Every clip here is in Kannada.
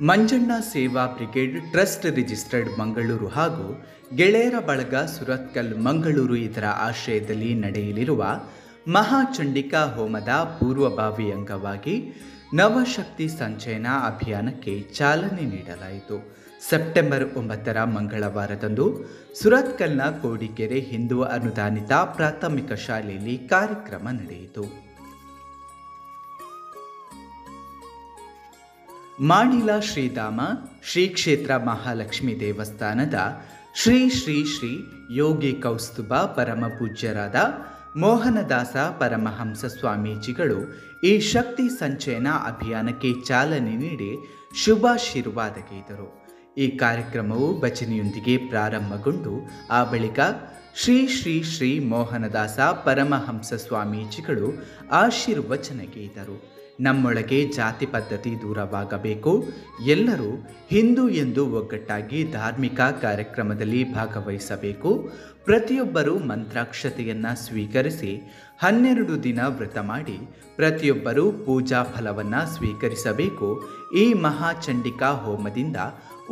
ಮಂಜಣ್ಣ ಸೇವಾ ಬ್ರಿಗೇಡ್ ಟ್ರಸ್ಟ್ ರಿಜಿಸ್ಟರ್ಡ್ ಮಂಗಳೂರು ಹಾಗೂ ಗೆಳೆಯರ ಬಳಗ ಸುರತ್ಕಲ್ ಮಂಗಳೂರು ಇದರ ಆಶ್ರಯದಲ್ಲಿ ನಡೆಯಲಿರುವ ಮಹಾಚಂಡಿಕಾ ಹೋಮದ ಪೂರ್ವಭಾವಿ ಅಂಗವಾಗಿ ನವಶಕ್ತಿ ಸಂಚಯನ ಅಭಿಯಾನಕ್ಕೆ ಚಾಲನೆ ನೀಡಲಾಯಿತು. ಸೆಪ್ಟೆಂಬರ್ 9 ಮಂಗಳವಾರದಂದು ಸುರತ್ಕಲ್ನ ಕೋಡಿಕೆರೆ ಹಿಂದೂ ಅನುದಾನಿತ ಪ್ರಾಥಮಿಕ ಶಾಲೆಯಲ್ಲಿ ಕಾರ್ಯಕ್ರಮ ನಡೆಯಿತು. ಮಾಣಿಲ ಶ್ರೀಧಾಮ ಶ್ರೀ ಕ್ಷೇತ್ರ ಮಹಾಲಕ್ಷ್ಮಿ ದೇವಸ್ಥಾನದ ಶ್ರೀ ಶ್ರೀ ಶ್ರೀ ಯೋಗಿ ಕೌಸ್ತುಭ ಪರಮ ಪೂಜ್ಯರಾದ ಮೋಹನದಾಸ ಪರಮಹಂಸ ಸ್ವಾಮೀಜಿಗಳು ಈ ಶಕ್ತಿ ಸಂಚಯನ ಅಭಿಯಾನಕ್ಕೆ ಚಾಲನೆ ನೀಡಿ ಶುಭಾಶೀರ್ವಾದಗೈದರು. ಈ ಕಾರ್ಯಕ್ರಮವು ಭಜನೆಯೊಂದಿಗೆ ಪ್ರಾರಂಭಗೊಂಡು ಆ ಬಳಿಕ ಶ್ರೀ ಶ್ರೀ ಶ್ರೀ ಮೋಹನದಾಸ ಪರಮಹಂಸ ಸ್ವಾಮೀಜಿಗಳು ಆಶೀರ್ವಚನಗೈದರು. ನಮ್ಮೊಳಗೆ ಜಾತಿ ಪದ್ಧತಿ ದೂರವಾಗಬೇಕು, ಎಲ್ಲರೂ ಹಿಂದೂ ಎಂದು ಒಗ್ಗಟ್ಟಾಗಿ ಧಾರ್ಮಿಕ ಕಾರ್ಯಕ್ರಮದಲ್ಲಿ ಭಾಗವಹಿಸಬೇಕು, ಪ್ರತಿಯೊಬ್ಬರೂ ಮಂತ್ರಾಕ್ಷತೆಯನ್ನು ಸ್ವೀಕರಿಸಿ 12 ದಿನ ವ್ರತ ಮಾಡಿ ಪ್ರತಿಯೊಬ್ಬರೂ ಪೂಜಾ ಫಲವನ್ನು ಸ್ವೀಕರಿಸಬೇಕು. ಈ ಮಹಾಚಂಡಿಕಾ ಹೋಮದಿಂದ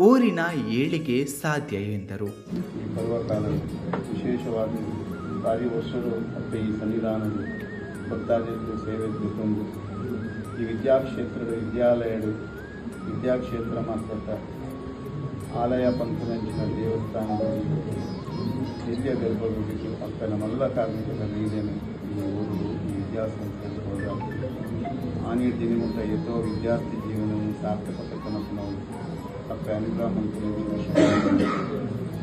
ಊರಿನ ಏಳಿಗೆ ಸಾಧ್ಯ ಎಂದರು. ಈ ಪರ್ವಕಾಲ ವಿಶೇಷವಾಗಿ ಭಾರಿ ವರ್ಷಗಳು ಮತ್ತು ಈ ಸನ್ನಿಧಾನದ ಭಕ್ತಾದಿಗಳು ಸೇವೆ ತಂದು ಈ ವಿದ್ಯಾಕ್ಷೇತ್ರದ ವಿದ್ಯಾಕ್ಷೇತ್ರ ಮಾತ್ರ ಆಲಯ ಪಂಥದಂಚಿನ ದೇವಸ್ಥಾನದಲ್ಲಿ ನಿತ್ಯ ಗರ್ಭಗುಡಿಗೆ ಪಕ್ಕನ ಮಲ್ಲ ಕಾರ್ಮಿಕರ ನೀಡೇನೆ ಈ ಊರು ಈ ವಿದ್ಯಾಸಂಸ್ಥೆಯಲ್ಲಿ ಹೋದಾಗ ಆನೀರ್ತಿ ನಿಮಿತ್ತ ಎತ್ತೋ ವಿದ್ಯಾರ್ಥಿ ಜೀವನವನ್ನು ಸಾರ್ಥಕತಕ್ಕನಪ್ಪ ನಾವು ತಕ್ಕ ಅನುಗ್ರಹ ಮಂತ್ರಿ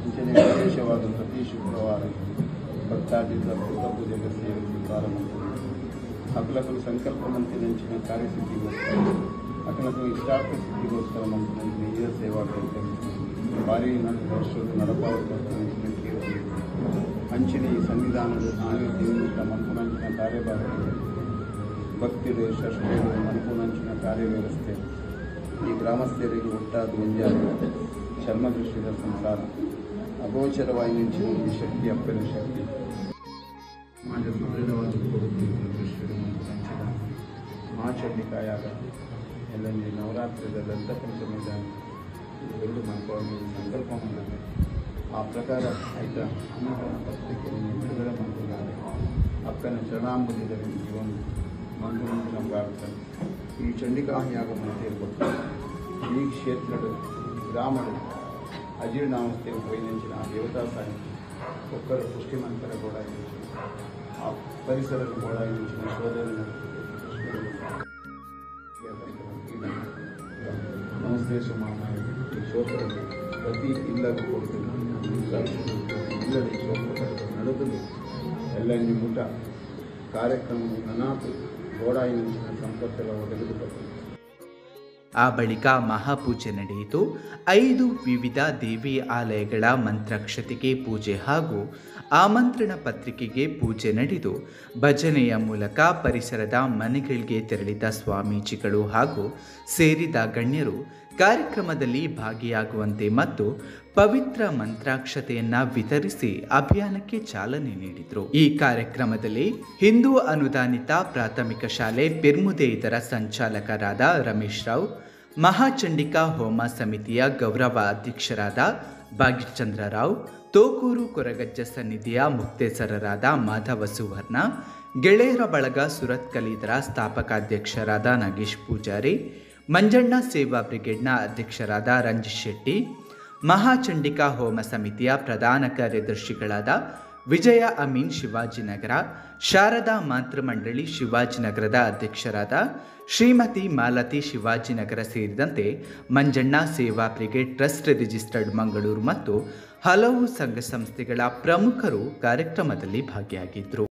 ಮುಂಚೆನೇ ವಿಶೇಷವಾದ ಪ್ರತಿ ಶುಕ್ರವಾರ ಭಕ್ತಾದಿಗಳ ಪುಟ್ಟ ಪೂಜೆಗೆ ಸೇರಿಸಿ ಪ್ರಾರಂಭ ಅಕಲಕಲು ಸಂಕಲ್ಪ ಮಂತ್ರಿನಂಚಿನ ಕಾರ್ಯಸಿದ್ಧಿಗೋಸ್ಕರ ಅಕಲಕಲು ಇಷ್ಟಾರ್ಥ ಸಿದ್ಧಿಗೋಸ್ಕರ ಮಂತ್ರಿನಂಚಿನ ಈ ಸೇವಾ ಭಾರಿ ವರ್ಷದ ನಡಪಾವತಿ ಹಂಚಿನ ಈ ಸಂವಿಧಾನದ ಆನೀತಿ ನಿಮಿತ್ತ ಮನಪುನಂಚಿನ ಕಾರ್ಯಭಾರ ಭಕ್ತಿರು ಷಷ್ಠಿಗಳು ಮನಪುನಂಚಿನ ಕಾರ್ಯವ್ಯವಸ್ಥೆ ಈ ಗ್ರಾಮಸ್ಥರಿಗೆ ಒಟ್ಟಾದ ಒಂಜಾದ ಚರ್ಮದೃಷ್ಟಿದ ಸಂಸಾರ ಅಗೋಚರವಾಗಿ ನಿಂಚಿನ ಈ ಶಕ್ತಿ ಅಪ್ಪನ ಶಕ್ತಿ ಸಮಾಜ ಸುದೃಢವಾದ ಕೊಡುತ್ತಿರುವ ದೃಷ್ಟಿಯ ಸಂಚಿತ ಮಹಾಚಂಡಿಕಾಯಾಗ ಎಲ್ಲ ನವರಾತ್ರಿದ ದತ್ತ ಪಂಚಮಿದ ಎರಡು ಮಾಡ್ಕೊಂಡು ಸಂಕಲ್ಪ ಮಾಡಿದೆ. ಆ ಪ್ರಕಾರ ಆಯ್ತಾ ಅನ್ನದಾನ ಪತ್ರಿಕೆಯನ್ನು ಬಿಡುಗಡೆ ಮಾಡಿದ್ದಾರೆ. ಅಕ್ಕನ ಶರಣಾಂಬುದಿದರೆ ಜೀವನ ಮಂಜುನಂಚಿನ ಪ್ರಾರ್ಥನೆ ಈ ಚಂಡಿಕಾ ಯಾಗ ಮಧ್ಯೆ ಈ ಕ್ಷೇತ್ರದ ಗ್ರಾಮಗಳು ಅಜೀರ್ಣಾವಸ್ಥೆ ಉಪಯೋಗಿಸಿನ ದೇವತಾ ಸಾಹಿತ್ಯ ಒಕ್ಕರ ಪುಷ್ಟಿಮಂತರ ಕೂಡ ಆ ಪರಿಸರದ ಕೂಡ ಸೋದರನ ನಮಸ್ತೆ ಸುಮಾರು ಈ ಶೋಕರಲ್ಲಿ ಪ್ರತಿ ಇಲ್ಲದ ಕೊಡ್ತೀನಿ ಇಲ್ಲದ ಈ ಶೋಕ ನಡೆದಲು ಎಲ್ಲ ಮುಟ ಕಾರ್ಯಕ್ರಮ ನನಾಪು ಗೋಡಾಯಿ ನಂಚಿನ ಸಂಪತ್ತೆಲ್ಲ ಒದಗಿದುಕೊಟ್ಟು ಆ ಬಳಿಕ ಮಹಾಪೂಜೆ ನಡೆಯಿತು. 5 ವಿವಿಧ ದೇವಿ ಆಲಯಗಳ ಮಂತ್ರಾಕ್ಷತೆಗೆ ಪೂಜೆ ಹಾಗೂ ಆಮಂತ್ರಣ ಪತ್ರಿಕೆಗೆ ಪೂಜೆ ನಡೆದು ಭಜನೆಯ ಮೂಲಕ ಪರಿಸರದ ಮನೆಗಳಿಗೆ ತೆರಳಿದ ಸ್ವಾಮೀಜಿಗಳು ಹಾಗೂ ಸೇರಿದ ಗಣ್ಯರು ಕಾರ್ಯಕ್ರಮದಲ್ಲಿ ಭಾಗಿಯಾಗುವಂತೆ ಮತ್ತು ಪವಿತ್ರ ಮಂತ್ರಾಕ್ಷತೆಯನ್ನು ವಿತರಿಸಿ ಅಭಿಯಾನಕ್ಕೆ ಚಾಲನೆ ನೀಡಿದರು. ಈ ಕಾರ್ಯಕ್ರಮದಲ್ಲಿ ಹಿಂದೂ ಅನುದಾನಿತ ಪ್ರಾಥಮಿಕ ಶಾಲೆ ಪಿರ್ಮುದೆ ಇದರ ಸಂಚಾಲಕರಾದ ರಮೇಶ್ ರಾವ್, ಮಹಾಚಂಡಿಕಾ ಹೋಮ ಸಮಿತಿಯ ಗೌರವ ಅಧ್ಯಕ್ಷರಾದ ಭಾಗ್ಯಚಂದ್ರ ರಾವ್, ತೋಕೂರು ಕೊರಗಜ್ಜ ಸನ್ನಿಧಿಯ ಮುಕ್ತೇಸರರಾದ ಮಾಧವ ಸುವರ್ಣ, ಗೆಳೆಯರ ಬಳಗ ಸುರತ್ಕಲ್ ಇದರ ಸ್ಥಾಪಕಾಧ್ಯಕ್ಷರಾದ ನಾಗೇಶ್ ಪೂಜಾರಿ, ಮಂಜಣ್ಣ ಸೇವಾ ಬ್ರಿಗೇಡ್ನ ಅಧ್ಯಕ್ಷರಾದ ರಂಜಿತ್ ಶೆಟ್ಟಿ, ಮಹಾಚಂಡಿಕಾ ಹೋಮ ಸಮಿತಿಯ ಪ್ರಧಾನ ಕಾರ್ಯದರ್ಶಿಗಳಾದ ವಿಜಯ ಅಮೀನ್ ಶಿವಾಜಿನಗರ, ಶಾರದಾ ಮಾತೃಮಂಡಳಿ ಶಿವಾಜಿನಗರದ ಅಧ್ಯಕ್ಷರಾದ ಶ್ರೀಮತಿ ಮಾಲತಿ ಶಿವಾಜಿನಗರ ಸೇರಿದಂತೆ ಮಂಜಣ್ಣ ಸೇವಾ ಬ್ರಿಗೇಡ್ ಟ್ರಸ್ಟ್ ರಿಜಿಸ್ಟರ್ಡ್ ಮಂಗಳೂರು ಮತ್ತು ಹಲವು ಸಂಘ ಸಂಸ್ಥೆಗಳ ಪ್ರಮುಖರು ಕಾರ್ಯಕ್ರಮದಲ್ಲಿ ಭಾಗಿಯಾಗಿದ್ದರು.